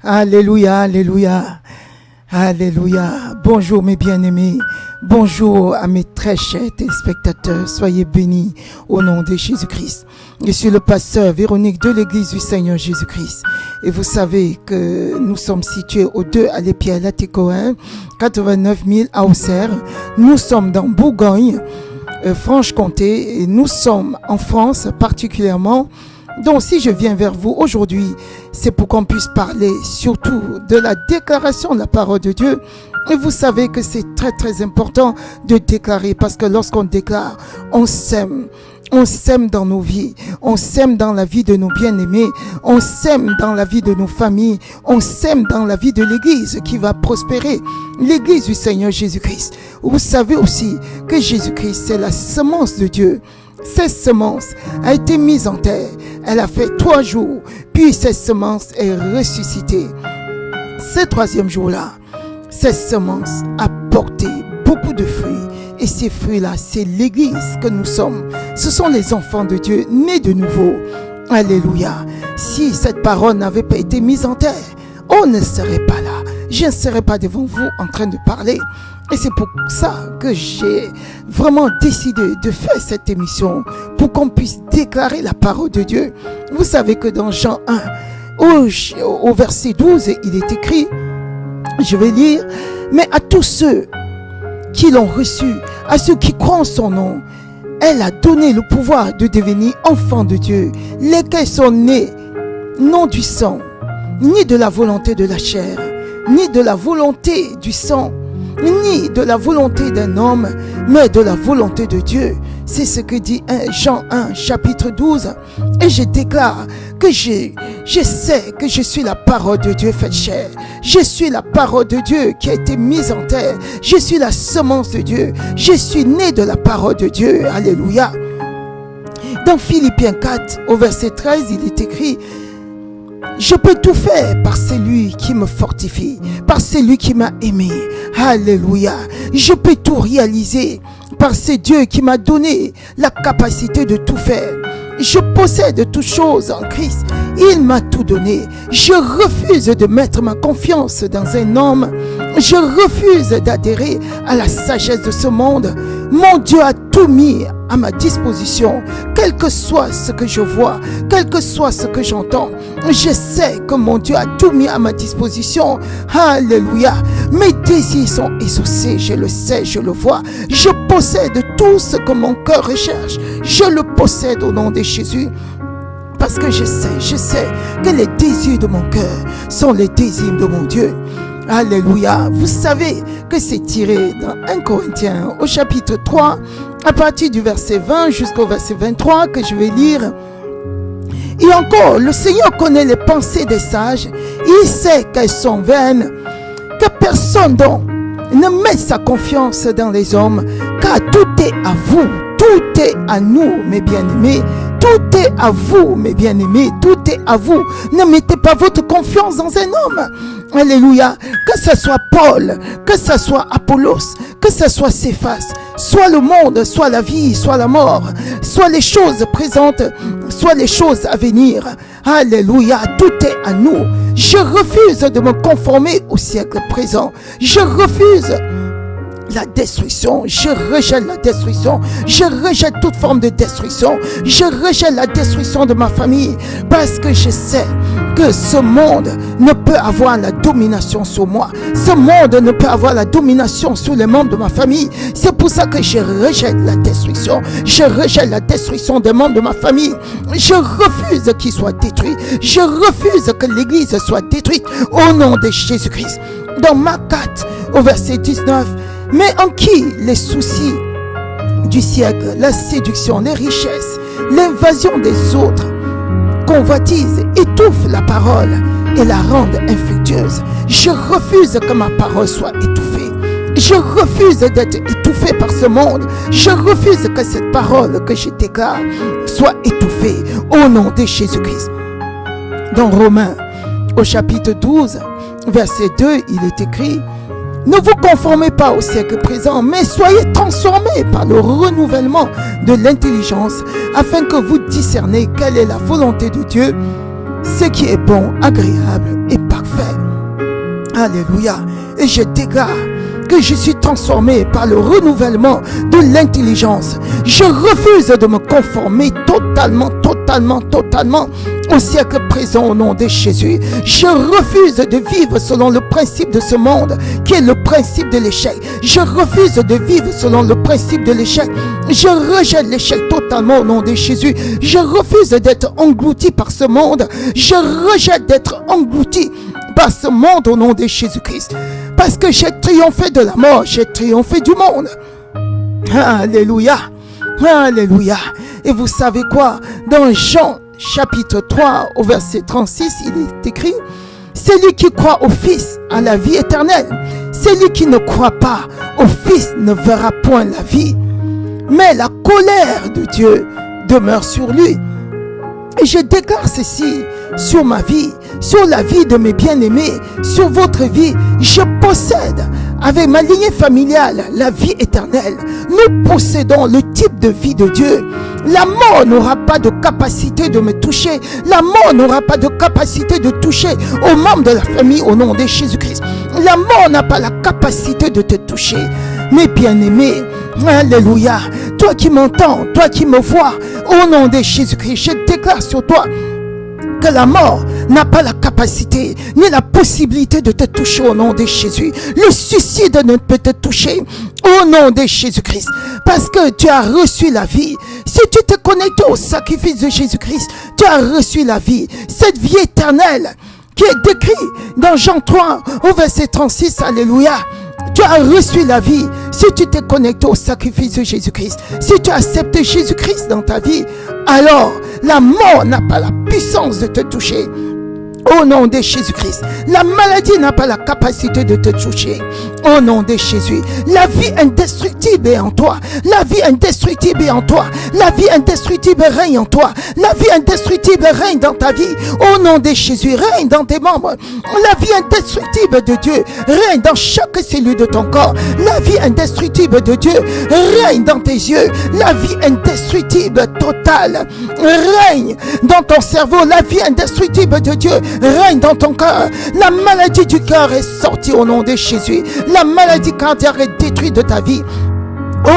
Alléluia, alléluia, alléluia. Bonjour mes bien-aimés, bonjour à mes très chers téléspectateurs, soyez bénis au nom de Jésus-Christ. Je suis le pasteur Véronique de l'église du Seigneur Jésus-Christ. Et vous savez que nous sommes situés au 2 à l'Épierre, la Técoin, 89 000 à Auxerre. Nous sommes dans Bourgogne, Franche-Comté, et nous sommes en France particulièrement. Donc si je viens vers vous aujourd'hui, c'est pour qu'on puisse parler surtout de la déclaration de la parole de Dieu. Et vous savez que c'est très très important de déclarer, parce que lorsqu'on déclare, on sème. On sème dans nos vies, on sème dans la vie de nos bien-aimés, on sème dans la vie de nos familles, on sème dans la vie de l'Église qui va prospérer, l'Église du Seigneur Jésus-Christ. Vous savez aussi que Jésus-Christ, c'est la semence de Dieu. Cette semence a été mise en terre, elle a fait 3 jours, puis cette semence est ressuscitée. Ce 3e jour-là, cette semence a porté beaucoup de fruits. Et ces fruits-là, c'est l'Église que nous sommes. Ce sont les enfants de Dieu, nés de nouveau. Alléluia. Si cette parole n'avait pas été mise en terre, on ne serait pas là. Je ne serais pas devant vous en train de parler. Et c'est pour ça que j'ai vraiment décidé de faire cette émission, pour qu'on puisse déclarer la parole de Dieu. Vous savez que dans Jean 1, au verset 12, il est écrit, je vais lire, mais à tous ceux qui l'ont reçu, à ceux qui croient en son nom, elle a donné le pouvoir de devenir enfants de Dieu, lesquels sont nés non du sang, ni de la volonté de la chair, ni de la volonté du sang, ni de la volonté d'un homme, mais de la volonté de Dieu. C'est ce que dit Jean 1, chapitre 12. Et je déclare que je sais que je suis la parole de Dieu faite chair. Je suis la parole de Dieu qui a été mise en terre. Je suis la semence de Dieu. Je suis né de la parole de Dieu. Alléluia. Dans Philippiens 4, au verset 13, il est écrit: je peux tout faire par celui qui me fortifie, par celui qui m'a aimé. Alléluia. Je peux tout réaliser par ce Dieu qui m'a donné la capacité de tout faire. Je possède toutes choses en Christ. Il m'a tout donné. Je refuse de mettre ma confiance dans un homme. Je refuse d'adhérer à la sagesse de ce monde. Mon Dieu a tout mis à ma disposition. Quel que soit ce que je vois, quel que soit ce que j'entends, je sais que mon Dieu a tout mis à ma disposition. Alléluia. Mes désirs sont exaucés, je le sais, je le vois. Je possède tout ce que mon cœur recherche. Je le possède au nom de Jésus. Parce que je sais que les désirs de mon cœur sont les désirs de mon Dieu. Alléluia. Vous savez que c'est tiré dans 1 Corinthiens au chapitre 3, à partir du verset 20 jusqu'au verset 23 que je vais lire. Et encore, le Seigneur connaît les pensées des sages. Il sait qu'elles sont vaines. Que personne donc ne mette sa confiance dans les hommes, car tout est à vous, tout est à nous, mes bien-aimés. Tout est à vous, mes bien-aimés, tout est à vous. Ne mettez pas votre confiance dans un homme. Alléluia. Que ce soit Paul, que ce soit Apollos, que ce soit Céphas, soit le monde, soit la vie, soit la mort, soit les choses présentes, soit les choses à venir. Alléluia. Tout est à nous. Je refuse de me conformer au siècle présent. Je refuse la destruction, je rejette la destruction, je rejette toute forme de destruction, je rejette la destruction de ma famille, parce que je sais que ce monde ne peut avoir la domination sur moi, ce monde ne peut avoir la domination sur les membres de ma famille. C'est pour ça que je rejette la destruction, je rejette la destruction des membres de ma famille. Je refuse qu'ils soient détruits, je refuse que l'église soit détruite au nom de Jésus-Christ. Dans Marc 4 au verset 19, mais en qui les soucis du siècle, la séduction, les richesses, l'invasion des autres, convoitise, étouffent la parole et la rendent infructueuse. Je refuse que ma parole soit étouffée. Je refuse d'être étouffé par ce monde. Je refuse que cette parole que je déclare soit étouffée au nom de Jésus-Christ. Dans Romains, au chapitre 12, verset 2, il est écrit: ne vous conformez pas au siècle présent, mais soyez transformés par le renouvellement de l'intelligence, afin que vous discerniez quelle est la volonté de Dieu, ce qui est bon, agréable et parfait. Alléluia. Et je déclare que je suis transformé par le renouvellement de l'intelligence. Je refuse de me conformer totalement au siècle présent au nom de Jésus. Je refuse de vivre selon le principe de ce monde qui est le principe de l'échec. Je refuse de vivre selon le principe de l'échec. Je rejette l'échec totalement au nom de Jésus. Je refuse d'être englouti par ce monde. Je rejette d'être englouti par ce monde au nom de Jésus-Christ. Parce que j'ai triomphé de la mort, j'ai triomphé du monde. Alléluia. Alléluia. Et vous savez quoi? Dans Jean chapitre 3 au verset 36, il est écrit: celui qui croit au Fils a la vie éternelle. Celui qui ne croit pas au Fils ne verra point la vie, mais la colère de Dieu demeure sur lui. Et je déclare ceci sur ma vie, sur la vie de mes bien-aimés, sur votre vie. Je possède avec ma lignée familiale la vie éternelle. Nous possédons le type de vie de Dieu. La mort n'aura pas de capacité de me toucher. La mort n'aura pas de capacité de toucher aux membres de la famille au nom de Jésus-Christ. La mort n'a pas la capacité de te toucher. Mes bien-aimés, alléluia. Toi qui m'entends, toi qui me vois, au nom de Jésus-Christ, je déclare sur toi que la mort n'a pas la capacité ni la possibilité de te toucher au nom de Jésus. Le suicide ne peut te toucher au nom de Jésus-Christ parce que tu as reçu la vie. Si tu te connectes au sacrifice de Jésus-Christ, tu as reçu la vie, cette vie éternelle qui est décrite dans Jean 3 au verset 36, alléluia. Tu as reçu la vie si tu t'es connecté au sacrifice de Jésus-Christ. Si tu as accepté Jésus-Christ dans ta vie, alors la mort n'a pas la puissance de te toucher. Au nom de Jésus-Christ. La maladie n'a pas la capacité de te toucher. Au nom de Jésus. La vie indestructible est en toi. La vie indestructible est en toi. La vie indestructible règne en toi. La vie indestructible règne dans ta vie. Au nom de Jésus. Règne dans tes membres. La vie indestructible de Dieu règne dans chaque cellule de ton corps. La vie indestructible de Dieu règne dans tes yeux. La vie indestructible totale règne dans ton cerveau. La vie indestructible de Dieu règne dans ton cœur. La maladie du cœur est sortie au nom de Jésus. La maladie cardiaque est détruite de ta vie.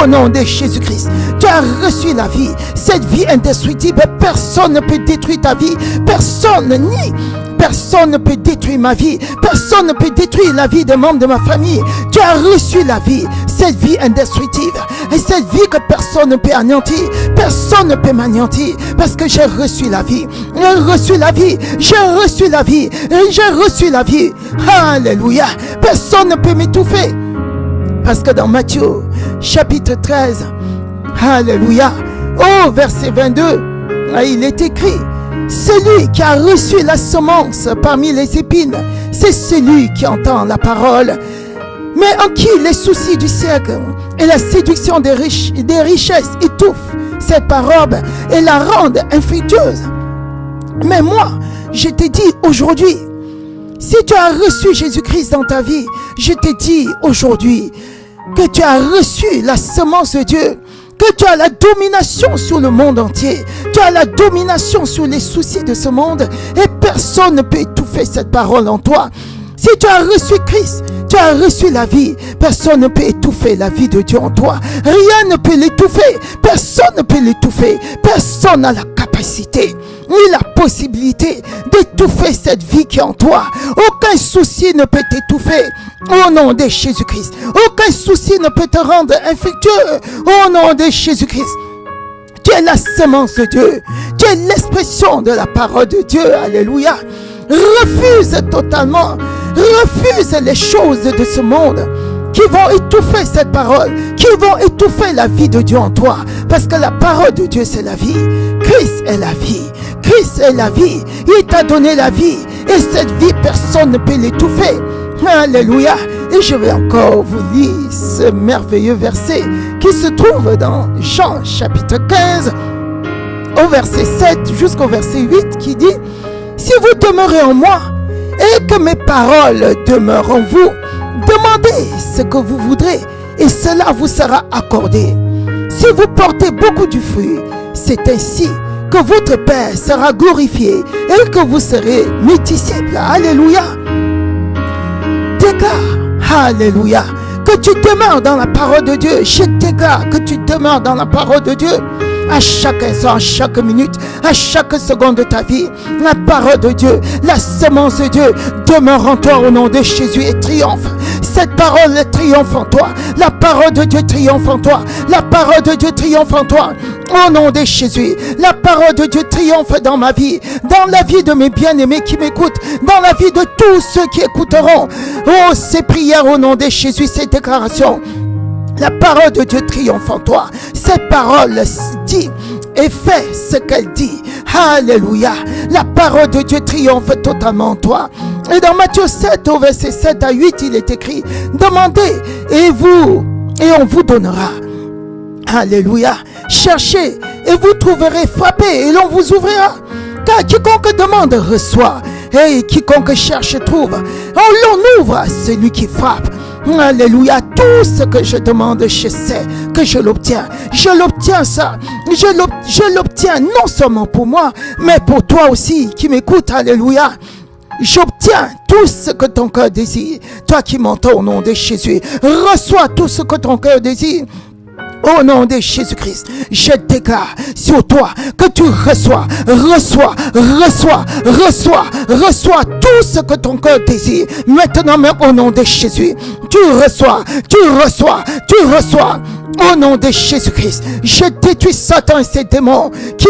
Au nom de Jésus-Christ, tu as reçu la vie. Cette vie indestructible, personne ne peut détruire ta vie. Personne ne peut détruire ma vie. Personne ne peut détruire la vie des membres de ma famille. Tu as reçu la vie, cette vie indestructible. Et cette vie que personne ne peut anéantir. Personne ne peut m'anéantir. Parce que j'ai reçu la vie. J'ai reçu la vie. J'ai reçu la vie. J'ai reçu la vie. Alléluia. Personne ne peut m'étouffer. Parce que dans Matthieu, chapitre 13, alléluia, au verset 22, il est écrit: celui qui a reçu la semence parmi les épines, c'est celui qui entend la parole, mais en qui les soucis du siècle et la séduction des richesses étouffent cette parole et la rendent infructueuse. Mais moi, je te dis aujourd'hui, si tu as reçu Jésus-Christ dans ta vie, je te dis aujourd'hui que tu as reçu la semence de Dieu, que tu as la domination sur le monde entier, tu as la domination sur les soucis de ce monde et personne ne peut étouffer cette parole en toi. Si tu as reçu Christ, tu as reçu la vie. Personne ne peut étouffer la vie de Dieu en toi. Rien ne peut l'étouffer. Personne ne peut l'étouffer. Personne n'a la capacité ni la possibilité d'étouffer cette vie qui est en toi. Aucun souci ne peut t'étouffer. Au nom de Jésus-Christ. Aucun souci ne peut te rendre infructueux. Au nom de Jésus-Christ. Tu es la semence de Dieu. Tu es l'expression de la parole de Dieu. Alléluia. Refuse totalement. Refuse les choses de ce monde qui vont étouffer cette parole, qui vont étouffer la vie de Dieu en toi. Parce que la parole de Dieu, c'est la vie. Christ est la vie. Christ est la vie. Il t'a donné la vie. Et cette vie, personne ne peut l'étouffer. Alléluia. Et je vais encore vous lire ce merveilleux verset qui se trouve dans Jean chapitre 15 au verset 7 jusqu'au verset 8 qui dit: si vous demeurez en moi et que mes paroles demeurent en vous, demandez ce que vous voudrez et cela vous sera accordé. Si vous portez beaucoup de fruits, c'est ainsi que votre Père sera glorifié et que vous serez mes disciples. Alléluia. déclare, alléluia, que tu demeures dans la parole de Dieu. Je déclare que tu demeures dans la parole de Dieu. À chaque instant, à chaque minute, à chaque seconde de ta vie, la parole de Dieu, la semence de Dieu demeure en toi au nom de Jésus et triomphe. Cette parole triomphe en toi. La parole de Dieu triomphe en toi. La parole de Dieu triomphe en toi. Au nom de Jésus, la parole de Dieu triomphe dans ma vie, dans la vie de mes bien-aimés qui m'écoutent, dans la vie de tous ceux qui écouteront. Oh, ces prières au nom de Jésus, ces déclarations. La parole de Dieu triomphe en toi. Cette parole dit et fait ce qu'elle dit. Alléluia. La parole de Dieu triomphe totalement en toi. Et dans Matthieu 7, au verset 7 à 8, il est écrit, demandez et on vous donnera. Alléluia. Cherchez et vous trouverez, frappez et l'on vous ouvrira. Car quiconque demande reçoit, et quiconque cherche trouve. On ouvre à celui qui frappe. Alléluia. Tout ce que je demande, je sais que je l'obtiens. Je l'obtiens ça. Je l'obtiens non seulement pour moi, mais pour toi aussi qui m'écoutes. Alléluia. J'obtiens tout ce que ton cœur désire. Toi qui m'entends au nom de Jésus, reçois tout ce que ton cœur désire. Au nom de Jésus-Christ, je déclare sur toi que tu reçois tout ce que ton cœur désire. Maintenant même au nom de Jésus, tu reçois. Au nom de Jésus-Christ, je détruis Satan et ses démons qui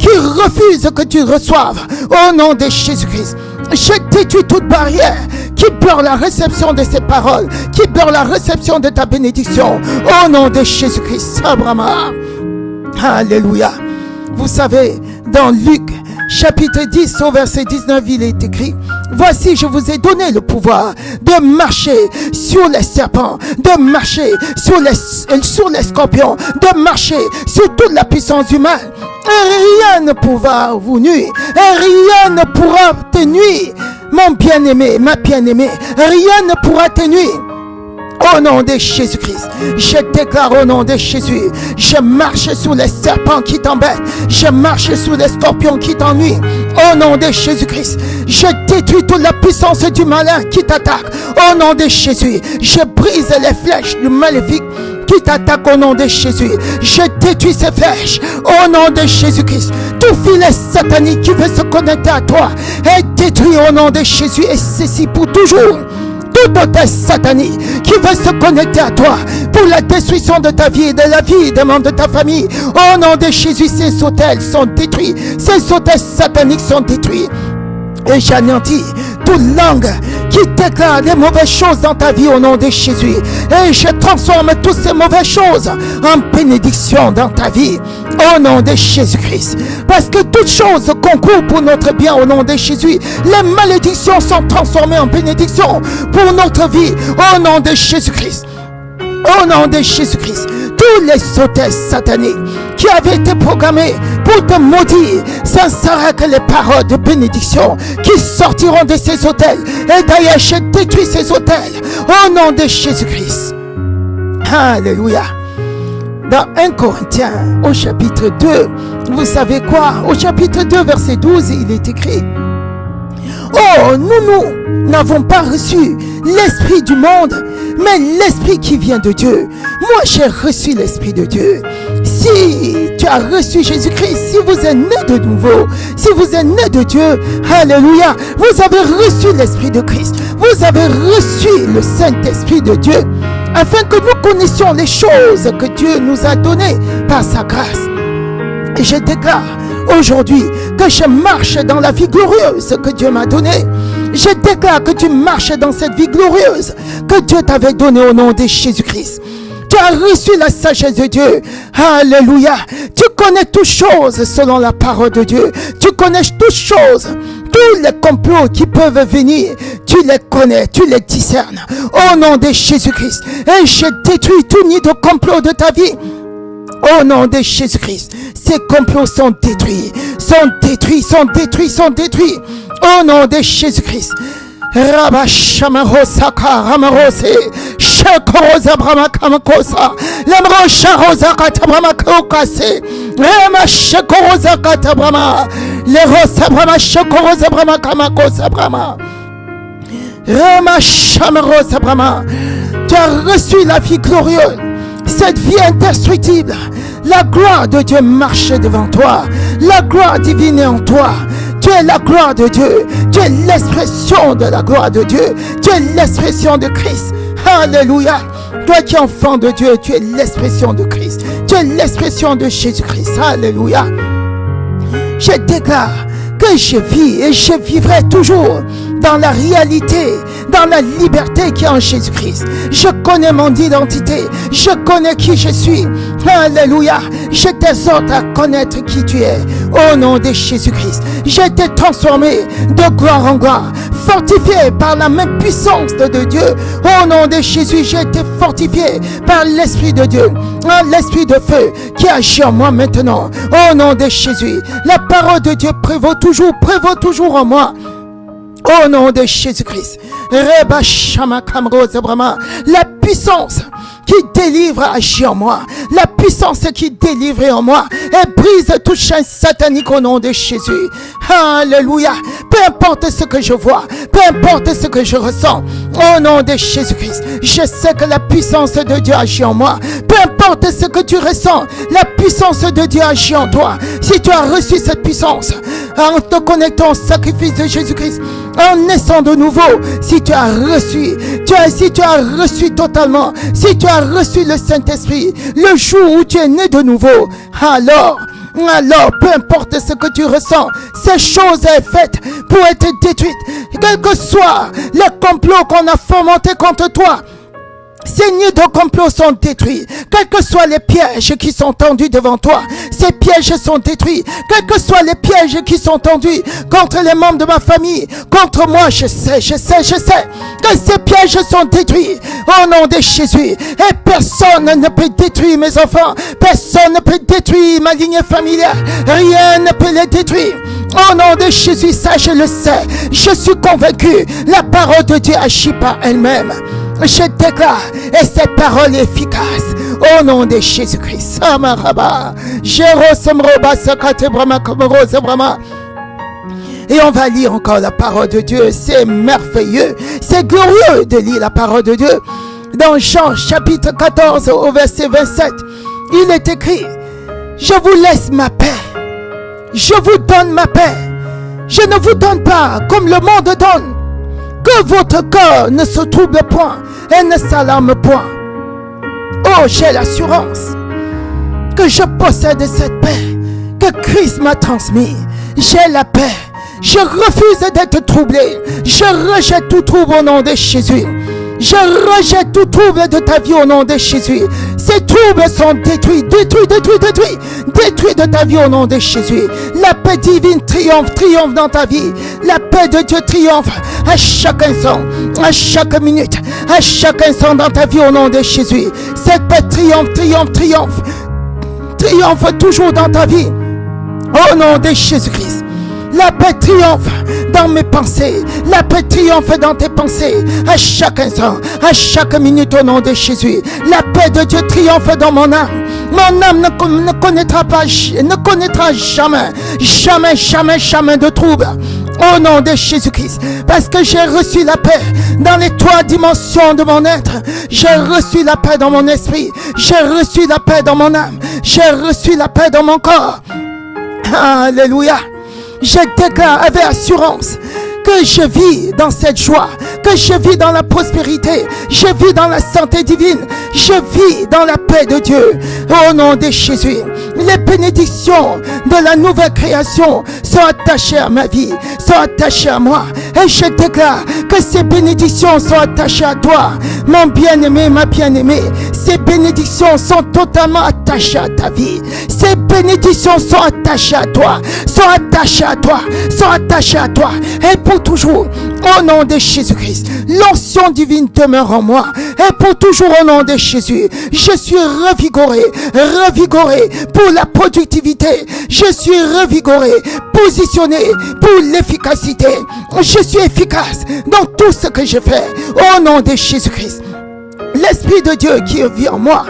refusent que tu reçoives. Au nom de Jésus-Christ, je détruis toute barrière qui bloque la réception de ces paroles, qui bloque la réception de ta bénédiction. Au nom de Jésus-Christ, Abraham. Alléluia. Vous savez, dans Luc, chapitre 10, au verset 19, il est écrit, voici, je vous ai donné le pouvoir de marcher sur les serpents, de marcher sur les scorpions, de marcher sur toute la puissance humaine. Et rien ne pourra vous nuire. Et rien ne pourra te nuire. Mon bien-aimé, ma bien-aimée, rien ne pourra te nuire. Au nom de Jésus-Christ, je déclare au nom de Jésus, je marche sur les serpents qui t'embêtent, je marche sur les scorpions qui t'ennuient. Au nom de Jésus-Christ, je détruis toute la puissance du malin qui t'attaque. Au nom de Jésus, je brise les flèches du maléfique qui t'attaque au nom de Jésus. Je détruis ces flèches au nom de Jésus-Christ. Tout filet satanique qui veut se connecter à toi est détruit au nom de Jésus, et ceci pour toujours. Tout hôtel satanique qui veut se connecter à toi pour la destruction de ta vie et de la vie des membres de ta famille, au nom de Jésus, ces hôtels sont détruits. Ces hôtels sataniques sont détruits. Et j'anéantis toute langue qui déclare des mauvaises choses dans ta vie au nom de Jésus. Et je transforme toutes ces mauvaises choses en bénédiction dans ta vie au nom de Jésus-Christ. Parce que toutes choses concourent pour notre bien au nom de Jésus. Les malédictions sont transformées en bénédictions pour notre vie au nom de Jésus-Christ. Au nom de Jésus-Christ, tous les sauteurs sataniques qui avaient été programmés pour te maudire, ça ne sera que les paroles de bénédiction qui sortiront de ces autels. Et d'ailleurs, je détruis ces autels au nom de Jésus-Christ. Alléluia. Dans 1 Corinthiens, au chapitre 2, vous savez quoi? Au chapitre 2, verset 12, il est écrit: oh, nous n'avons pas reçu l'esprit du monde, mais l'esprit qui vient de Dieu. Moi, j'ai reçu l'esprit de Dieu. Si tu as reçu Jésus-Christ, si vous êtes né de nouveau, si vous êtes né de Dieu, alléluia, vous avez reçu l'esprit de Christ. Vous avez reçu le Saint-Esprit de Dieu, afin que nous connaissions les choses que Dieu nous a données par sa grâce. Et je déclare aujourd'hui que je marche dans la vie glorieuse que Dieu m'a donnée. Je déclare que tu marches dans cette vie glorieuse que Dieu t'avait donnée au nom de Jésus-Christ. Tu as reçu la sagesse de Dieu. Alléluia. Tu connais toutes choses selon la parole de Dieu. Tu connais toutes choses. Tous les complots qui peuvent venir, tu les connais, tu les discernes. Au nom de Jésus-Christ. Et je détruis tout nid de complot de ta vie. Au nom de Jésus-Christ, ces complots sont détruits, sont détruits, sont détruits, sont détruits. Au nom de Jésus-Christ. Rabashamarosaka Ramarose Shakorosa Bramakamosa Lamrosha Rosa Katabramakokase Rema Shakorosa Katabrama Le Rosa Brama Shakorosa Bramakamosa Brama. Tu as reçu la vie glorieuse, cette vie indestructible. La gloire de Dieu marche devant toi. La gloire divine est en toi. Tu es la gloire de Dieu. Tu es l'expression de la gloire de Dieu. Tu es l'expression de Christ. Alléluia. Toi qui es enfant de Dieu, tu es l'expression de Christ. Tu es l'expression de Jésus-Christ. Alléluia. Je déclare que je vis et je vivrai toujours dans la réalité, dans la liberté qui est en Jésus-Christ. Je connais mon identité, je connais qui je suis. Alléluia. Je t'exhorte à connaître qui tu es. Au nom de Jésus-Christ, j'ai été transformé de gloire en gloire, fortifié par la même puissance de Dieu. Au nom de Jésus, j'ai été fortifié par l'Esprit de Dieu, l'Esprit de feu qui agit en moi maintenant. Au nom de Jésus, la parole de Dieu prévaut toujours en moi. Au nom de Jésus-Christ, la puissance qui délivre agit en moi. La puissance qui délivre en moi et brise toute chaîne satanique au nom de Jésus. Alléluia. Peu importe ce que je vois, peu importe ce que je ressens, au nom de Jésus-Christ, je sais que la puissance de Dieu agit en moi. Peu importe ce que tu ressens, la puissance de Dieu agit en toi. Si tu as reçu cette puissance en te connectant au sacrifice de Jésus-Christ, en naissant de nouveau, si tu as reçu totalement, si tu as reçu le Saint-Esprit, le jour où tu es né de nouveau, alors, peu importe ce que tu ressens, ces choses sont faites pour être détruites. Quel que soit les complots qu'on a fomentés contre toi, ces nids de complot sont détruits. Quels que soient les pièges qui sont tendus devant toi, ces pièges sont détruits. Quels que soient les pièges qui sont tendus contre les membres de ma famille, contre moi, je sais que ces pièges sont détruits au nom de Jésus. Et personne ne peut détruire mes enfants. Personne ne peut détruire ma lignée familiale. Rien ne peut les détruire. Au nom de Jésus, ça je le sais. Je suis convaincu. La parole de Dieu agit par elle-même. Je déclare, et cette parole est efficace, au nom de Jésus-Christ. Et on va lire encore la parole de Dieu. C'est merveilleux, c'est glorieux de lire la parole de Dieu. Dans Jean chapitre 14 au verset 27, il est écrit: je vous laisse ma paix, je vous donne ma paix, je ne vous donne pas comme le monde donne. Que votre cœur ne se trouble point et ne s'alarme point. Oh, j'ai l'assurance que je possède cette paix que Christ m'a transmise. J'ai la paix. Je refuse d'être troublé. Je rejette tout trouble au nom de Jésus. Je rejette tout trouble de ta vie au nom de Jésus. Ces troubles sont détruits de ta vie au nom de Jésus. La paix divine triomphe dans ta vie. La paix de Dieu triomphe à chaque instant, à chaque minute, à chaque instant dans ta vie au nom de Jésus. Cette paix triomphe toujours dans ta vie au nom de Jésus-Christ. La paix triomphe dans mes pensées. La paix triomphe dans tes pensées. À chaque instant, à chaque minute au nom de Jésus. La paix de Dieu triomphe dans mon âme. Mon âme ne connaîtra jamais de trouble. Au nom de Jésus-Christ. Parce que j'ai reçu la paix dans les 3 dimensions de mon être. J'ai reçu la paix dans mon esprit. J'ai reçu la paix dans mon âme. J'ai reçu la paix dans mon corps. Alléluia. Je déclare avec assurance que je vis dans cette joie, que je vis dans la prospérité, je vis dans la santé divine, je vis dans la paix de Dieu. Au nom de Jésus, les bénédictions de la nouvelle création sont attachées à ma vie, sont attachées à moi. Et je déclare que ces bénédictions sont attachées à toi, mon bien-aimé, ma bien-aimée. Ces bénédictions sont totalement attachées à ta vie. Ces bénédictions sont attachées à toi, sont attachées à toi, sont attachées à toi. Et pour toujours, au nom de Jésus-Christ, l'onction divine demeure en moi. Et pour toujours, au nom de Jésus, je suis revigoré pour la productivité. Je suis revigoré, positionné pour l'efficacité. Je suis efficace dans tout ce que je fais. Au nom de Jésus-Christ, l'Esprit de Dieu qui vit en moi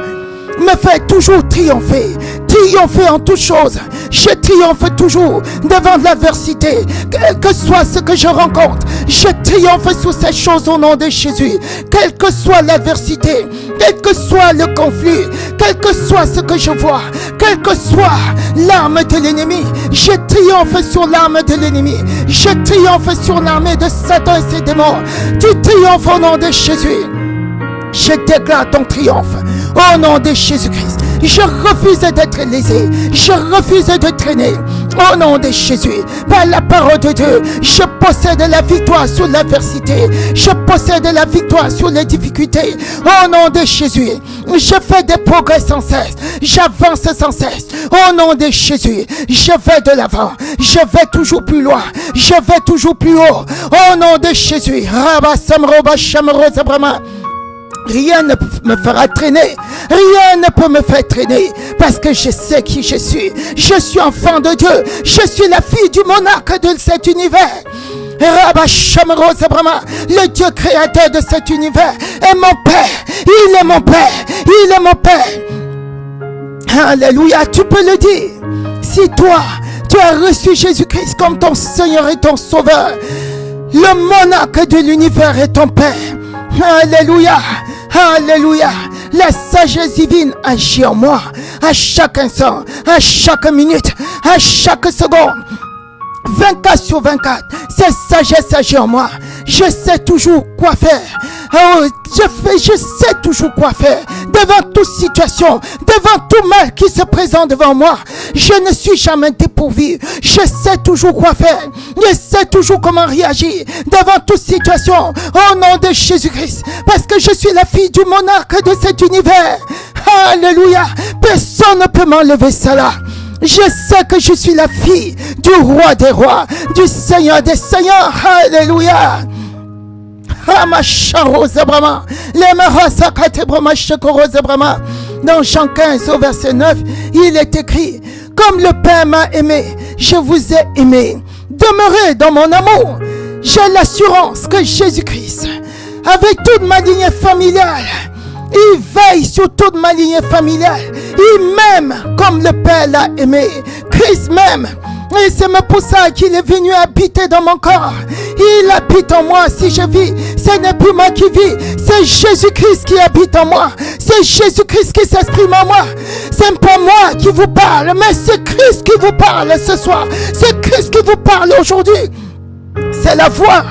me fait toujours triompher. Triompher en toutes choses. Je triomphe toujours devant l'adversité. Quel que soit ce que je rencontre, je triomphe sur ces choses au nom de Jésus. Quelle que soit l'adversité, quel que soit le conflit, quel que soit ce que je vois, quelle que soit l'arme de l'ennemi, je triomphe sur l'arme de l'ennemi. Je triomphe sur l'armée de Satan et ses démons. Tu triomphes au nom de Jésus. Je déclare ton triomphe au nom de Jésus-Christ. Je refuse d'être lésé. Je refuse de traîner. Au nom de Jésus, par la parole de Dieu, je possède la victoire sur l'adversité. Je possède la victoire sur les difficultés. Au nom de Jésus, je fais des progrès sans cesse. J'avance sans cesse. Au nom de Jésus, je vais de l'avant. Je vais toujours plus loin. Je vais toujours plus haut. Au nom de Jésus. Rien ne me fera traîner. Rien ne peut me faire traîner. Parce que je sais qui je suis. Je suis enfant de Dieu. Je suis la fille du monarque de cet univers. Le Dieu créateur de cet univers est mon Père. Il est mon Père. Il est mon Père. Alléluia. Tu peux le dire. Si toi, tu as reçu Jésus-Christ comme ton Seigneur et ton Sauveur, le monarque de l'univers est ton Père. Alléluia. Alléluia. La sagesse divine agit en moi à chaque instant, à chaque minute, à chaque seconde. 24 sur 24, cette sagesse agit en moi. Je sais toujours quoi faire. Je sais toujours quoi faire. Devant toute situation, devant tout mal qui se présente devant moi, je ne suis jamais dépourvu. Je sais toujours quoi faire. Je sais toujours comment réagir devant toute situation. Au nom de Jésus-Christ. Parce que je suis la fille du monarque de cet univers. Alléluia. Personne ne peut m'enlever cela. Je sais que je suis la fille du roi des rois, du Seigneur des seigneurs. Alléluia. Dans Jean 15 au verset 9, il est écrit: comme le Père m'a aimé, je vous ai aimé. Demeurez dans mon amour. J'ai l'assurance que Jésus-Christ, avec toute ma lignée familiale, il veille sur toute ma lignée familiale. Il m'aime comme le Père l'a aimé. Christ m'aime. Et c'est même pour ça qu'il est venu habiter dans mon corps. Il habite en moi. Si je vis, ce n'est plus moi qui vis. C'est Jésus-Christ qui habite en moi. C'est Jésus-Christ qui s'exprime en moi. C'est pas moi qui vous parle, mais c'est Christ qui vous parle ce soir. C'est Christ qui vous parle aujourd'hui. C'est la voix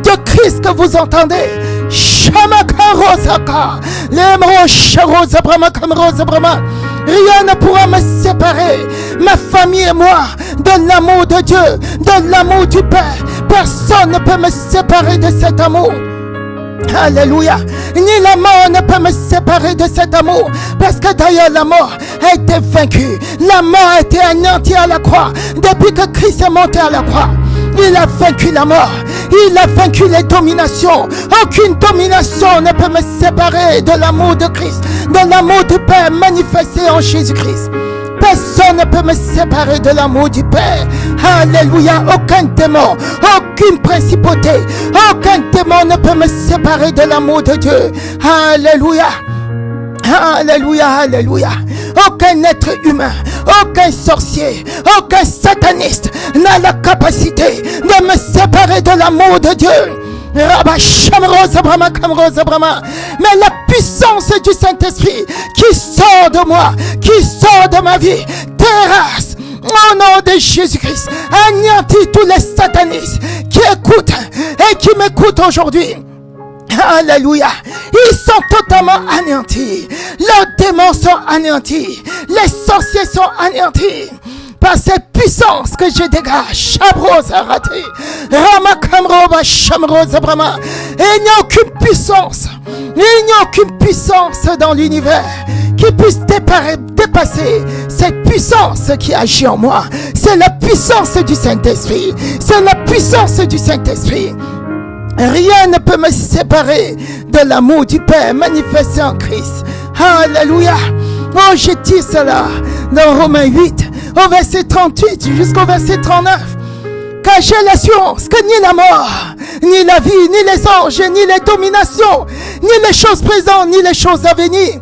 de Christ que vous entendez. Rien ne pourra me séparer, ma famille et moi, de l'amour de Dieu, de l'amour du Père. Personne ne peut me séparer de cet amour. Alléluia. Ni la mort ne peut me séparer de cet amour. Parce que d'ailleurs la mort a été vaincue. La mort a été anéantie à la croix. Depuis que Christ est monté à la croix, il a vaincu la mort. Il a vaincu les dominations. Aucune domination ne peut me séparer de l'amour de Christ, de l'amour du Père manifesté en Jésus-Christ. Personne ne peut me séparer de l'amour du Père. Alléluia. Aucun démon, aucune principauté, aucun démon ne peut me séparer de l'amour de Dieu. Alléluia. Alléluia, alléluia. Aucun être humain, aucun sorcier, aucun sataniste n'a la capacité de me séparer de l'amour de Dieu. Mais la puissance du Saint-Esprit qui sort de moi, qui sort de ma vie, terrasse au nom de Jésus-Christ, anéantit tous les satanistes qui écoutent et qui m'écoutent aujourd'hui. Alléluia. Ils sont totalement anéantis. Leurs démons sont anéantis. Les sorciers sont anéantis par cette puissance que je dégage. Il n'y a aucune puissance. Il n'y a aucune puissance dans l'univers qui puisse dépasser cette puissance qui agit en moi. C'est la puissance du Saint-Esprit. C'est la puissance du Saint-Esprit. Rien ne peut me séparer de l'amour du Père manifesté en Christ. Alléluia. Oh, je dis cela dans Romains 8, au verset 38 jusqu'au verset 39. Car j'ai l'assurance que ni la mort, ni la vie, ni les anges, ni les dominations, ni les choses présentes, ni les choses à venir,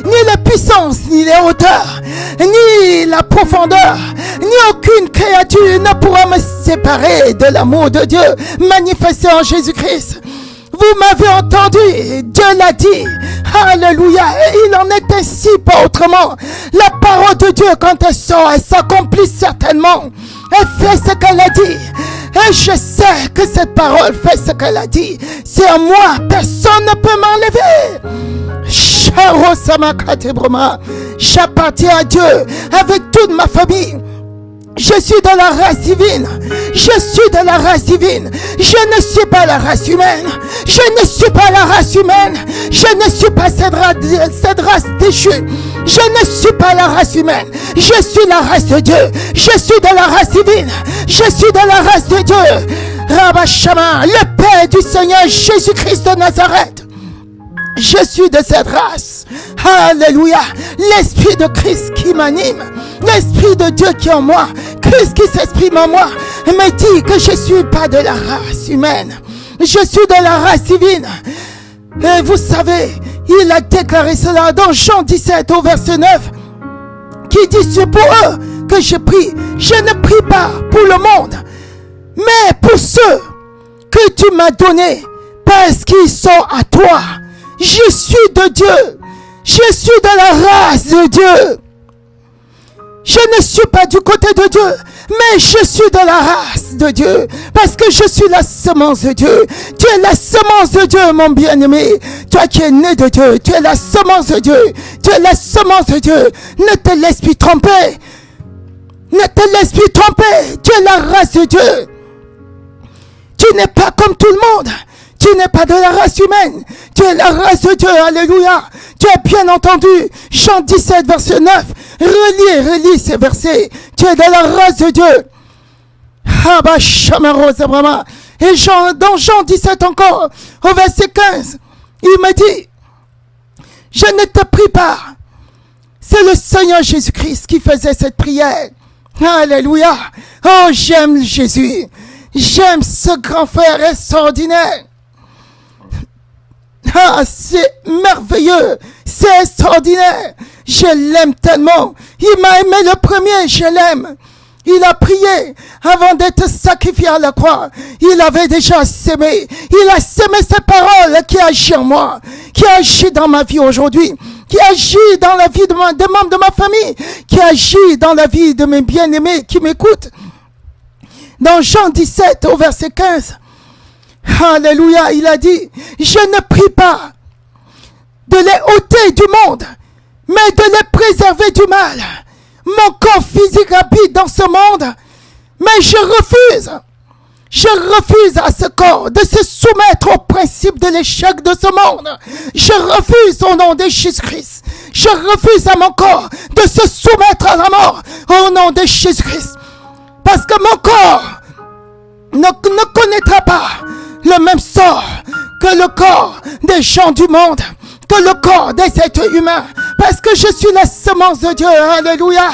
ni la puissance, ni les hauteurs, ni la profondeur, ni aucune créature ne pourra me séparer de l'amour de Dieu manifesté en Jésus-Christ. Vous m'avez entendu, Dieu l'a dit. Alléluia. Et il en est ainsi, pas autrement. La parole de Dieu, quand elle sort, elle s'accomplit certainement. Elle fait ce qu'elle a dit. Et je sais que cette parole fait ce qu'elle a dit. C'est à moi. Personne ne peut m'enlever. J'appartiens à Dieu avec toute ma famille. Je suis de la race divine. Je suis de la race divine. Je ne suis pas la race humaine. Je ne suis pas la race humaine. Je ne suis pas cette race déchue. Je ne suis pas la race humaine. Je suis la race de Dieu. Je suis de la race divine. Je suis de la race de Dieu. Rabba Shama, le Père du Seigneur Jésus-Christ de Nazareth. Je suis de cette race. Alléluia. L'Esprit de Christ qui m'anime. L'Esprit de Dieu qui est en moi. Christ qui s'exprime en moi. Me dit que je ne suis pas de la race humaine. Je suis de la race divine. Et vous savez, il a déclaré cela dans Jean 17 au verset 9. Qui dit c'est pour eux que je prie. Je ne prie pas pour le monde. Mais pour ceux que tu m'as donnés. Parce qu'ils sont à toi. Je suis de Dieu. Je suis de la race de Dieu. Je ne suis pas du côté de Dieu, mais je suis de la race de Dieu. Parce que je suis la semence de Dieu. Tu es la semence de Dieu, mon bien-aimé. Toi qui es né de Dieu, tu es la semence de Dieu. Tu es la semence de Dieu. Ne te laisse plus tromper. Ne te laisse plus tromper. Tu es la race de Dieu. Tu n'es pas comme tout le monde. Tu n'es pas de la race humaine. Tu es la race de Dieu. Alléluia. Tu as bien entendu. Jean 17, verset 9. Relis ces versets. Tu es de la race de Dieu. Et dans Jean 17 encore, au verset 15, il me dit, je ne te prie pas. C'est le Seigneur Jésus-Christ qui faisait cette prière. Alléluia. Oh, j'aime Jésus. J'aime ce grand frère extraordinaire. Ah, c'est merveilleux, c'est extraordinaire. Je l'aime tellement. Il m'a aimé le premier, je l'aime. Il a prié avant d'être sacrifié à la croix. Il avait déjà sémé. Il a sémé ces paroles qui agissent en moi, qui agissent dans ma vie aujourd'hui, qui agit dans la vie des membres de ma famille, qui agit dans la vie de mes bien-aimés qui m'écoutent. Dans Jean 17 au verset 15, alléluia, il a dit, je ne prie pas de les ôter du monde, mais de les préserver du mal. Mon corps physique habite dans ce monde, mais je refuse à ce corps de se soumettre au principe de l'échec de ce monde. Je refuse au nom de Jésus-Christ. Je refuse à mon corps de se soumettre à la mort au nom de Jésus-Christ. Parce que mon corps ne connaîtra pas le même sort que le corps des gens du monde, que le corps des êtres humains. Parce que je suis la semence de Dieu. Alléluia.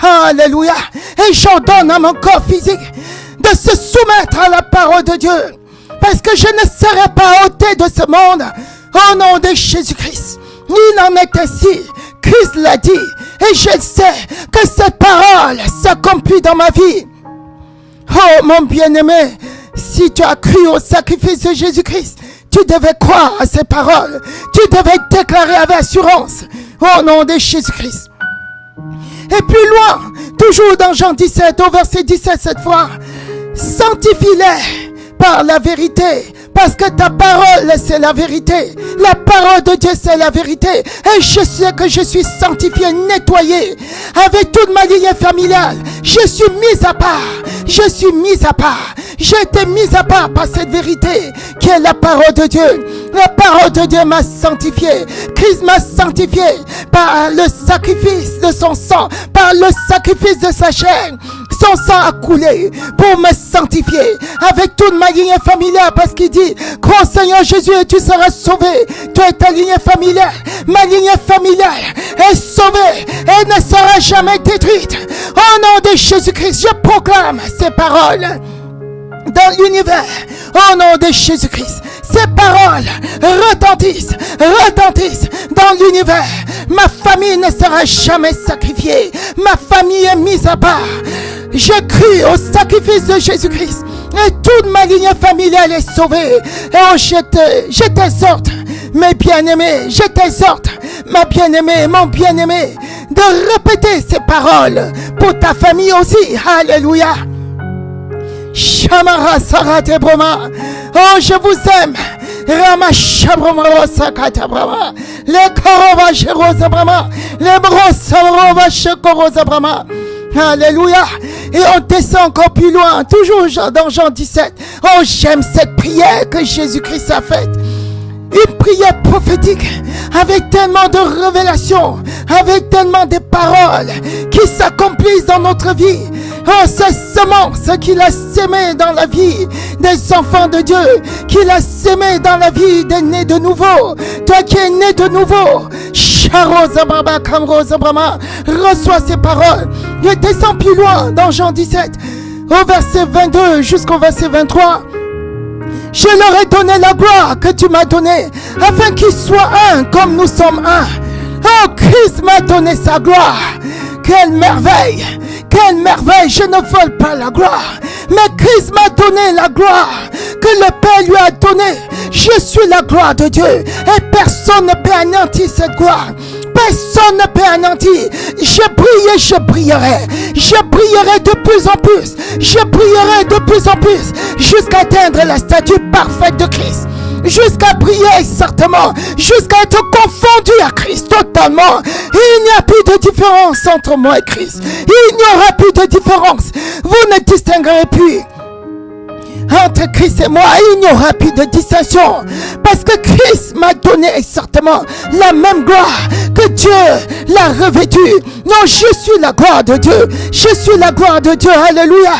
Alléluia. Et j'ordonne à mon corps physique de se soumettre à la parole de Dieu. Parce que je ne serai pas ôté de ce monde au nom de Jésus-Christ. Il en est ainsi. Christ l'a dit. Et je sais que cette parole s'accomplit dans ma vie. Oh mon bien-aimé, si tu as cru au sacrifice de Jésus-Christ, tu devais croire à ces paroles. Tu devais déclarer avec assurance au nom de Jésus-Christ. Et plus loin, toujours dans Jean 17, au verset 17 cette fois, sanctifie-les par la vérité, parce que ta parole c'est la vérité. La parole de Dieu c'est la vérité. Et je sais que je suis sanctifié, nettoyé avec toute ma lignée familiale. Je suis mis à part. Je suis mis à part. J'ai été mis à part par cette vérité qui est la parole de Dieu. La parole de Dieu m'a sanctifié. Christ m'a sanctifié par le sacrifice de son sang, par le sacrifice de sa chair. Son sang a coulé pour me sanctifier avec toute ma lignée familiale, parce qu'il dit, crois Seigneur Jésus et tu seras sauvé. Tu es ta lignée familiale. Ma lignée familiale est sauvée et ne sera jamais détruite. Au nom de Jésus-Christ, je proclame ces paroles dans l'univers. Au nom de Jésus-Christ, ces paroles retentissent dans l'univers. Ma famille ne sera jamais sacrifiée. Ma famille est mise à part. Je crie au sacrifice de Jésus-Christ et toute ma lignée familiale est sauvée. Et oh, je t'exhorte, mes bien-aimés, je t'exhorte, ma bien-aimée, mon bien-aimé, de répéter ces paroles pour ta famille aussi. Alléluia. Shamara Sarate Broma. Oh, je vous aime. Rama Shabroma Sakata Brama. Les Korova Jerosa Brama. Les Brosa Shekorosa Brama. Alléluia. Et on descend encore plus loin, toujours dans Jean 17. Oh, j'aime cette prière que Jésus-Christ a faite. Une prière prophétique avec tellement de révélations, avec tellement de paroles qui s'accomplissent dans notre vie. Oh, cette semence qu'il a sémée dans la vie des enfants de Dieu, qu'il a sémée dans la vie des nés de nouveau. Toi qui es né de nouveau, reçois ces paroles. Je descends plus loin dans Jean 17, au verset 22 jusqu'au verset 23. Je leur ai donné la gloire que tu m'as donnée, afin qu'ils soient un comme nous sommes un. Oh, Christ m'a donné sa gloire. Quelle merveille! Quelle merveille! Je ne vole pas la gloire, mais Christ m'a donné la gloire que le Père lui a donnée. Je suis la gloire de Dieu et personne ne peut anéantir cette gloire. Personne ne peut anéantir. Je brille et je brillerai. Je brillerai de plus en plus. Je brillerai de plus en plus jusqu'à atteindre la statue parfaite de Christ. Jusqu'à briller certainement, jusqu'à être confondu à Christ totalement. Il n'y a plus de différence entre moi et Christ. Il n'y aura plus de différence. Vous ne distinguerez plus entre Christ et moi. Il n'y aura plus de distinction, parce que Christ m'a donné exactement la même gloire que Dieu l'a revêtue. Non, je suis la gloire de Dieu. Je suis la gloire de Dieu. Alléluia.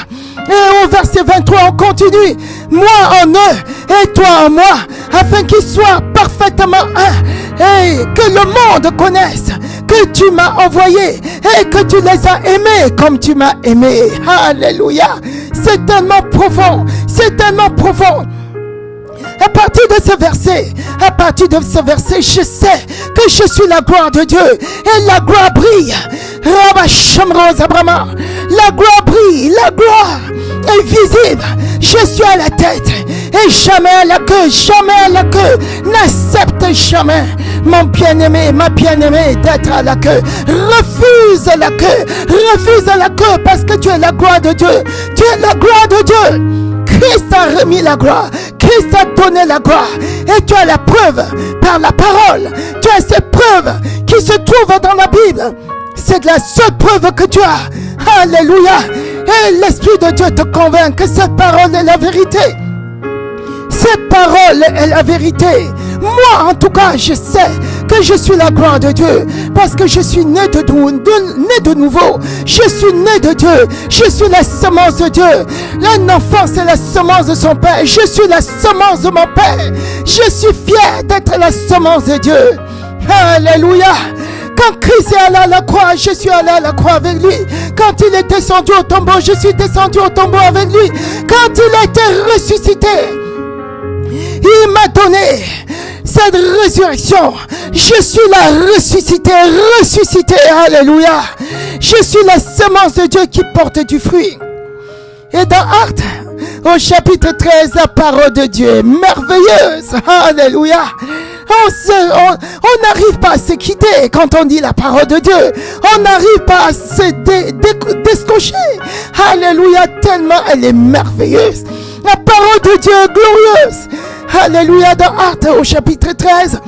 Et au verset 23, on continue. Moi en eux et toi en moi, afin qu'ils soient parfaitement un. Et que le monde connaisse que tu m'as envoyé et que tu les as aimés comme tu m'as aimé. Alléluia. C'est tellement profond. C'est tellement profond. À partir de ce verset, je sais que je suis la gloire de Dieu et la gloire brille. La gloire brille, la gloire est visible. Je suis à la tête et jamais à la queue, n'accepte jamais, mon bien-aimé, ma bien-aimée, d'être à la queue. Refuse la queue parce que tu es la gloire de Dieu. Tu es la gloire de Dieu. Christ a remis la gloire. Christ a donné la gloire. Et tu as la preuve par la parole. Tu as cette preuve qui se trouve dans la Bible. C'est la seule preuve que tu as. Alléluia. Et l'Esprit de Dieu te convainc que cette parole est la vérité. Cette parole est la vérité. Moi, en tout cas, je sais que je suis la gloire de Dieu parce que je suis né de nouveau. Je suis né de Dieu. Je suis la semence de Dieu. Un enfant, c'est la semence de son père. Je suis la semence de mon père. Je suis fier d'être la semence de Dieu. Alléluia. Quand Christ est allé à la croix, je suis allé à la croix avec lui. Quand il est descendu au tombeau, je suis descendu au tombeau avec lui. Quand il a été ressuscité, il m'a donné cette résurrection. Je suis la ressuscité. Alléluia. Je suis la semence de Dieu qui porte du fruit. Et dans Actes, au chapitre 13, la parole de Dieu est merveilleuse. Alléluia. On n'arrive pas à se quitter quand on dit la parole de Dieu. On n'arrive pas à se descocher. Alléluia, tellement elle est merveilleuse. La parole de Dieu est glorieuse. Alléluia, dans Actes au chapitre 13,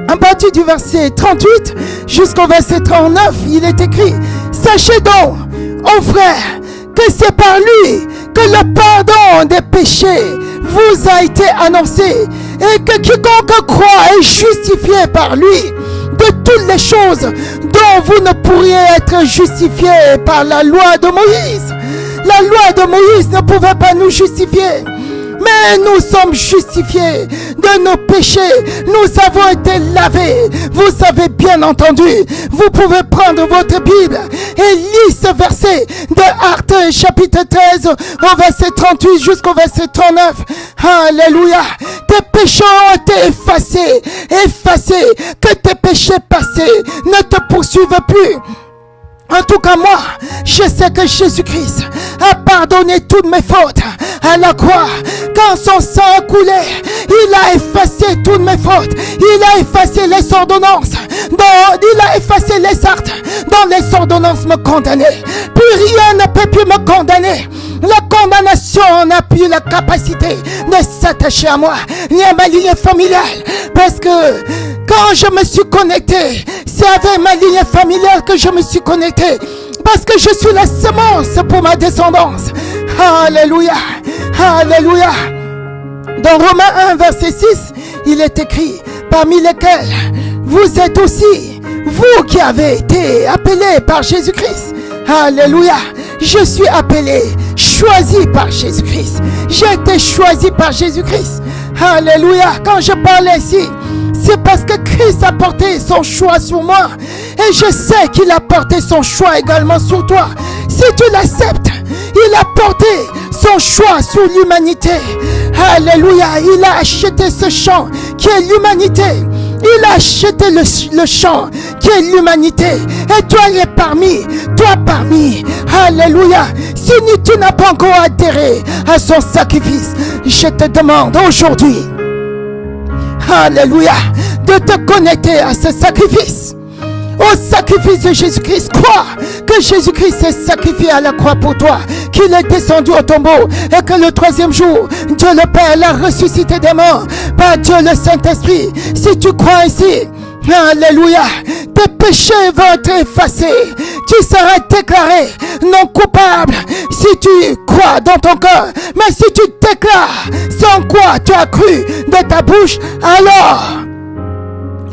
à partir du verset 38 jusqu'au verset 39, il est écrit: sachez donc, ô frères, que c'est par lui que le pardon des péchés vous a été annoncé, et que quiconque croit est justifié par lui de toutes les choses dont vous ne pourriez être justifiés par la loi de Moïse. La loi de Moïse ne pouvait pas nous justifier, mais nous sommes justifiés de nos péchés. Nous avons été lavés. Vous avez bien entendu. Vous pouvez prendre votre Bible et lire ce verset de Actes chapitre 13 au verset 38 jusqu'au verset 39. Alléluia. Tes péchés ont été effacés. Effacés. Que tes péchés passés ne te poursuivent plus. En tout cas, moi, je sais que Jésus-Christ a pardonné toutes mes fautes à la croix. Quand son sang a coulé, il a effacé toutes mes fautes. Il a effacé les ordonnances. Il a effacé les actes dont les ordonnances me condamnaient. Plus rien ne peut plus me condamner. La condamnation n'a plus la capacité de s'attacher à moi, ni à ma ligne familiale. Parce que quand je me suis connecté, c'est avec ma ligne familiale que je me suis connecté. Parce que je suis la semence pour ma descendance. Alléluia. Alléluia. Dans Romains 1, verset 6, il est écrit, parmi lesquels vous êtes aussi, vous qui avez été appelés par Jésus-Christ. Alléluia. Je suis appelé, choisi par Jésus-Christ. J'ai été choisi par Jésus-Christ. Alléluia. Quand je parle ici, c'est parce que Christ a porté son choix sur moi. Et je sais qu'il a porté son choix également sur toi. Si tu l'acceptes, il a porté son choix sur l'humanité. Alléluia. Il a acheté ce champ qui est l'humanité. Il a acheté le champ qui est l'humanité. Et toi, il est parmi. Toi, parmi. Alléluia. Si tu n'as pas encore adhéré à son sacrifice, je te demande aujourd'hui, alléluia, de te connecter à ce sacrifice. Au sacrifice de Jésus-Christ. Crois que Jésus-Christ s'est sacrifié à la croix pour toi, qu'il est descendu au tombeau et que le troisième jour, Dieu le Père l'a ressuscité des morts par Dieu le Saint-Esprit. Si tu crois ici, alléluia, tes péchés vont être effacés. Tu seras déclaré non coupable si tu crois dans ton cœur. Mais si tu déclares sans quoi tu as cru de ta bouche, alors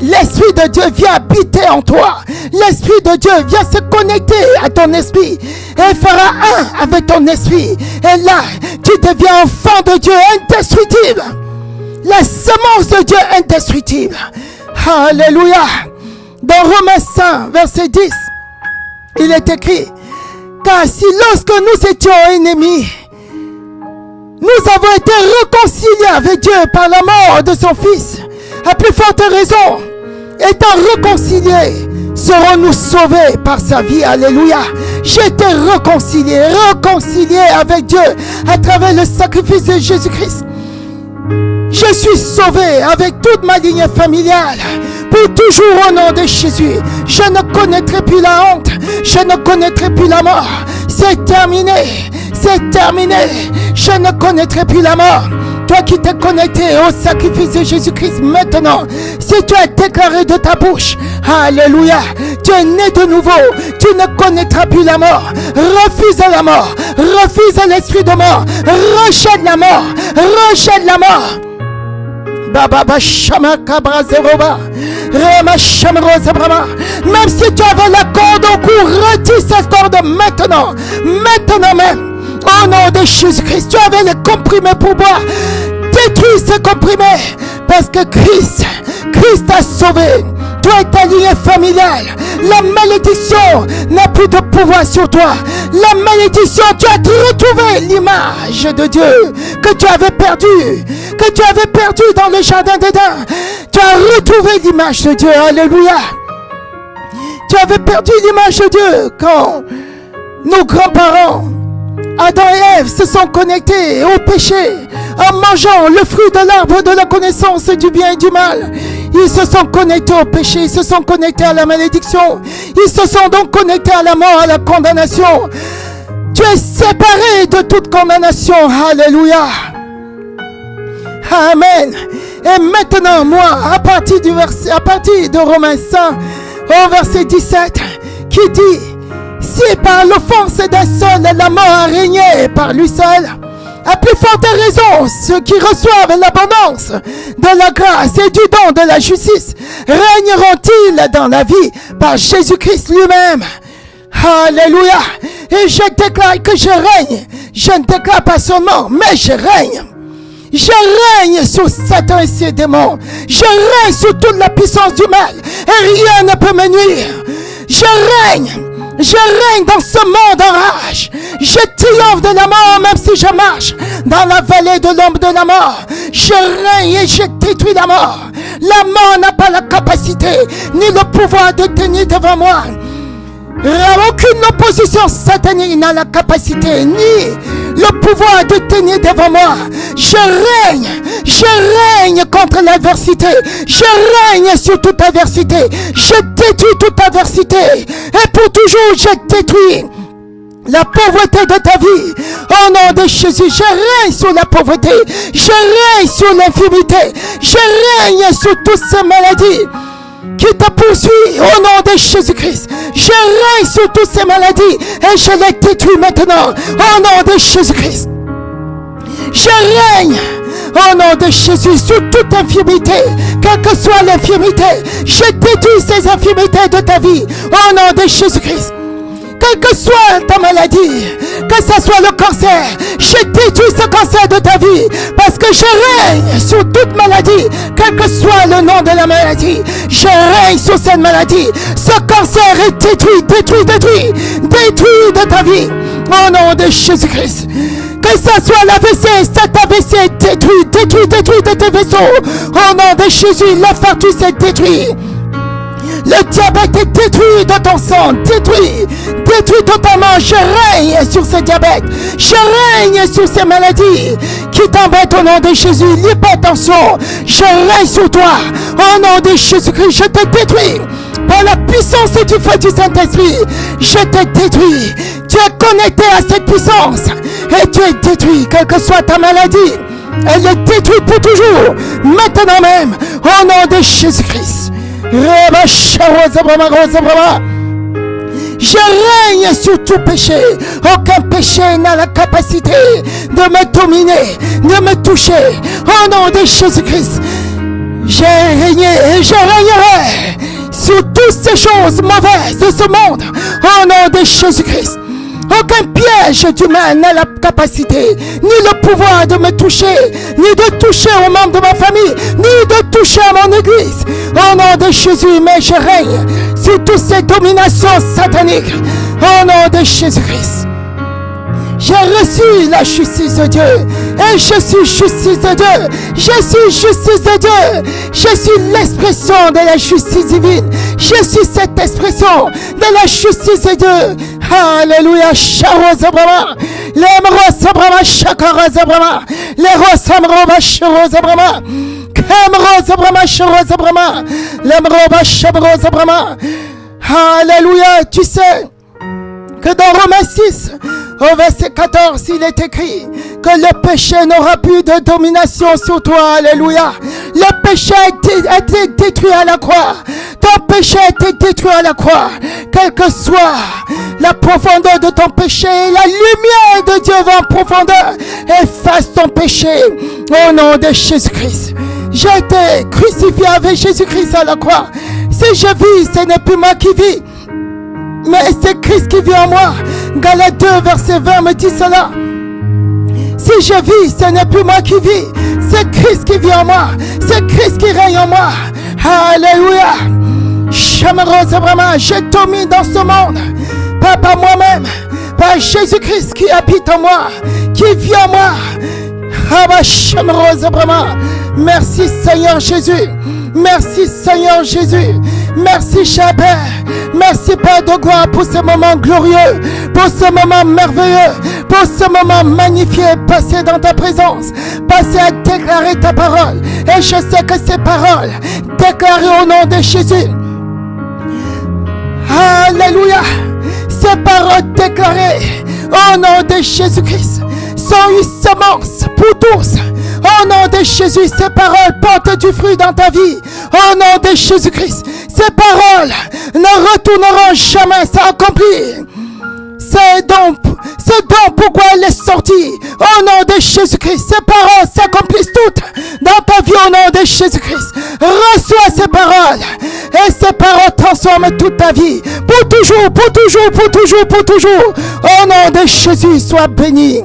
l'Esprit de Dieu vient habiter en toi. L'Esprit de Dieu vient se connecter à ton esprit et fera un avec ton esprit. Et là, tu deviens enfant de Dieu indestructible. La semence de Dieu indestructible. Alléluia. Dans Romains 5, verset 10, il est écrit, car si lorsque nous étions ennemis, nous avons été réconciliés avec Dieu par la mort de son Fils, à plus forte raison, étant réconciliés, serons-nous sauvés par sa vie. Alléluia. J'ai été réconcilié avec Dieu à travers le sacrifice de Jésus-Christ. Je suis sauvé avec toute ma ligne familiale pour toujours au nom de Jésus. Je ne connaîtrai plus la honte, je ne connaîtrai plus la mort. C'est terminé, c'est terminé. Je ne connaîtrai plus la mort. Toi qui t'es connecté au sacrifice de Jésus-Christ maintenant, si tu as déclaré de ta bouche, alléluia, tu es né de nouveau, tu ne connaîtras plus la mort. Refuse la mort, refuse l'esprit de mort, rejette la mort, rejette la mort. Baba Shama Kabra Zeroba, Rema Shamrosa Brama. Même si tu avais la corde au cou, retire cette corde maintenant, maintenant même. Au nom de Jésus-Christ, tu avais les comprimés pour boire. Détruis ces comprimés. Parce que Christ t'a sauvé. Toi et ta lignée familiale. La malédiction n'a plus de pouvoir sur toi. La malédiction, tu as retrouvé l'image de Dieu que tu avais perdue. Que tu avais perdue dans le jardin d'Éden. Tu as retrouvé l'image de Dieu. Alléluia. Tu avais perdu l'image de Dieu quand nos grands-parents Adam et Ève se sont connectés au péché en mangeant le fruit de l'arbre de la connaissance du bien et du mal. Ils se sont connectés au péché, ils se sont connectés à la malédiction, ils se sont donc connectés à la mort, à la condamnation. Tu es séparé de toute condamnation. Alléluia. Amen. Et maintenant, moi, à partir de Romains 5, au verset 17, qui dit: si par l'offense d'un seul la mort a régné par lui seul, à plus forte raison, ceux qui reçoivent l'abondance de la grâce et du don de la justice régneront-ils dans la vie par Jésus-Christ lui-même. Alléluia. Et je déclare que je règne. Je ne déclare pas seulement, mais je règne. Je règne sur Satan et ses démons. Je règne sur toute la puissance du mal. Et rien ne peut me nuire. Je règne dans ce monde en rage. Je triomphe de la mort même si je marche dans la vallée de l'ombre de la mort. Je règne et je détruis la mort. La mort n'a pas la capacité ni le pouvoir de tenir devant moi. Aucune opposition satanique n'a la capacité ni le pouvoir de tenir devant moi. Je règne contre l'adversité. Je règne sur toute adversité. Je détruis toute adversité. Et pour toujours, je détruis la pauvreté de ta vie. Au nom de Jésus, je règne sur la pauvreté. Je règne sur l'infirmité. Je règne sur toutes ces maladies qui te poursuit au nom de Jésus-Christ. Je règne sur toutes ces maladies et je les détruis maintenant au nom de Jésus-Christ. Je règne au nom de Jésus sur toute infirmité, quelle que soit l'infirmité. Je détruis ces infirmités de ta vie au nom de Jésus-Christ. Quelle que soit ta maladie, que ce soit le cancer, je détruis ce cancer de ta vie parce que je règne sur toute maladie, quel que soit le nom de la maladie. Je règne sur cette maladie. Ce cancer est détruit de ta vie au nom de Jésus-Christ. Que ce soit l'AVC, cet AVC est détruit de tes vaisseaux au nom de Jésus. L'infarctus est détruit. Le diabète est détruit de ton sang, détruit totalement. Je règne sur ce diabète, je règne sur ces maladies qui t'embêtent au nom de Jésus. L'hypertension, je règne sur toi au nom de Jésus-Christ. Je te détruis par la puissance du feu du Saint-Esprit. Je te détruis. Tu es connecté à cette puissance et tu es détruit, quelle que soit ta maladie. Elle est détruite pour toujours, maintenant même, au nom de Jésus-Christ. Je règne sur tout péché. Aucun péché n'a la capacité de me dominer, de me toucher. Au nom de Jésus-Christ, j'ai régné et je régnerai sur toutes ces choses mauvaises de ce monde. Au nom de Jésus-Christ. Aucun piège du mal n'a la capacité, ni le pouvoir de me toucher, ni de toucher aux membres de ma famille, ni de toucher à mon église. Au nom de Jésus, mais je règne sur toutes ces dominations sataniques. Au nom de Jésus-Christ. J'ai reçu la justice de Dieu. Et je suis justice de Dieu. Je suis justice de Dieu. Je suis l'expression de la justice divine. Je suis cette expression de la justice de Dieu. Alléluia. Sharozabrama. Lemrosabrama. Shakarazabrama. Lerosamroba. Sharozabrama. Kemrozabrama. Sharozabrama. Lemroba. Sharozabrama. Alléluia. Tu sais que dans Romains 6, au verset 14, il est écrit que le péché n'aura plus de domination sur toi. Alléluia. Le péché a été détruit à la croix. Ton péché a été détruit à la croix. Quelle que soit la profondeur de ton péché, la lumière de Dieu va en profondeur. Efface ton péché au nom de Jésus-Christ. J'ai été crucifié avec Jésus-Christ à la croix. Si je vis, ce n'est plus moi qui vis, mais c'est Christ qui vit en moi. Galates 2, verset 20 me dit cela. Si je vis, ce n'est plus moi qui vis, c'est Christ qui vit en moi. C'est Christ qui règne en moi. Alléluia. Je domine dans ce monde, pas par moi-même, par Jésus-Christ qui habite en moi, qui vit en moi. Merci Seigneur Jésus. Merci Seigneur Jésus. Merci cher Père. Merci Père de gloire pour ce moment glorieux, pour ce moment merveilleux, pour ce moment magnifié passé dans ta présence, passé à déclarer ta parole. Et je sais que ces paroles déclarées au nom de Jésus, alléluia, ces paroles déclarées au nom de Jésus-Christ sont une semence pour tous. Au nom de Jésus, ces paroles portent du fruit dans ta vie. Au nom de Jésus-Christ, ces paroles ne retourneront jamais sans accomplir. C'est donc pourquoi elle est sortie. Au nom de Jésus-Christ, ces paroles s'accomplissent toutes dans ta vie au nom de Jésus-Christ. Reçois ces paroles et ces paroles transforment toute ta vie. Pour toujours, pour toujours, pour toujours, pour toujours. Au nom de Jésus, sois béni.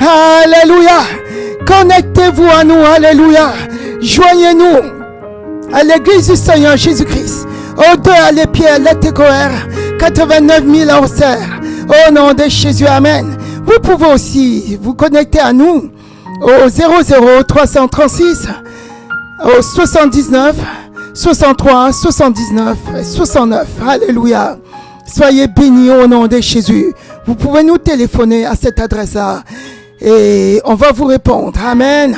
Alléluia. Connectez-vous à nous. Alléluia. Joignez-nous à l'église du Seigneur Jésus-Christ. Au 2 à l'épied, à l'Étécoère, 89 000 à Auxerre. Au nom de Jésus, amen. Vous pouvez aussi vous connecter à nous au 00 336 au 79 63 79 69. Alléluia. Soyez bénis au nom de Jésus. Vous pouvez nous téléphoner à cette adresse-là et on va vous répondre. Amen.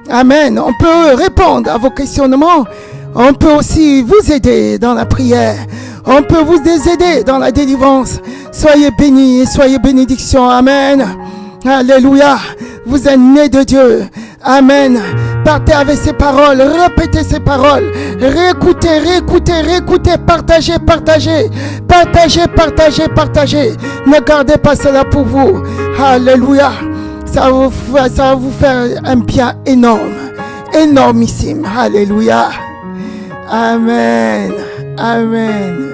Amen. On peut répondre à vos questionnements. On peut aussi vous aider dans la prière. On peut vous aider dans la délivrance. Soyez bénis, soyez bénédictions. Amen. Alléluia. Vous êtes nés de Dieu. Amen. Partez avec ces paroles. Répétez ces paroles. Réécoutez, réécoutez, réécoutez. Partagez, partagez. Partagez, partagez, partagez. Ne gardez pas cela pour vous. Alléluia. Ça va vous faire un bien énorme. Énormissime. Alléluia. Amen. Amen.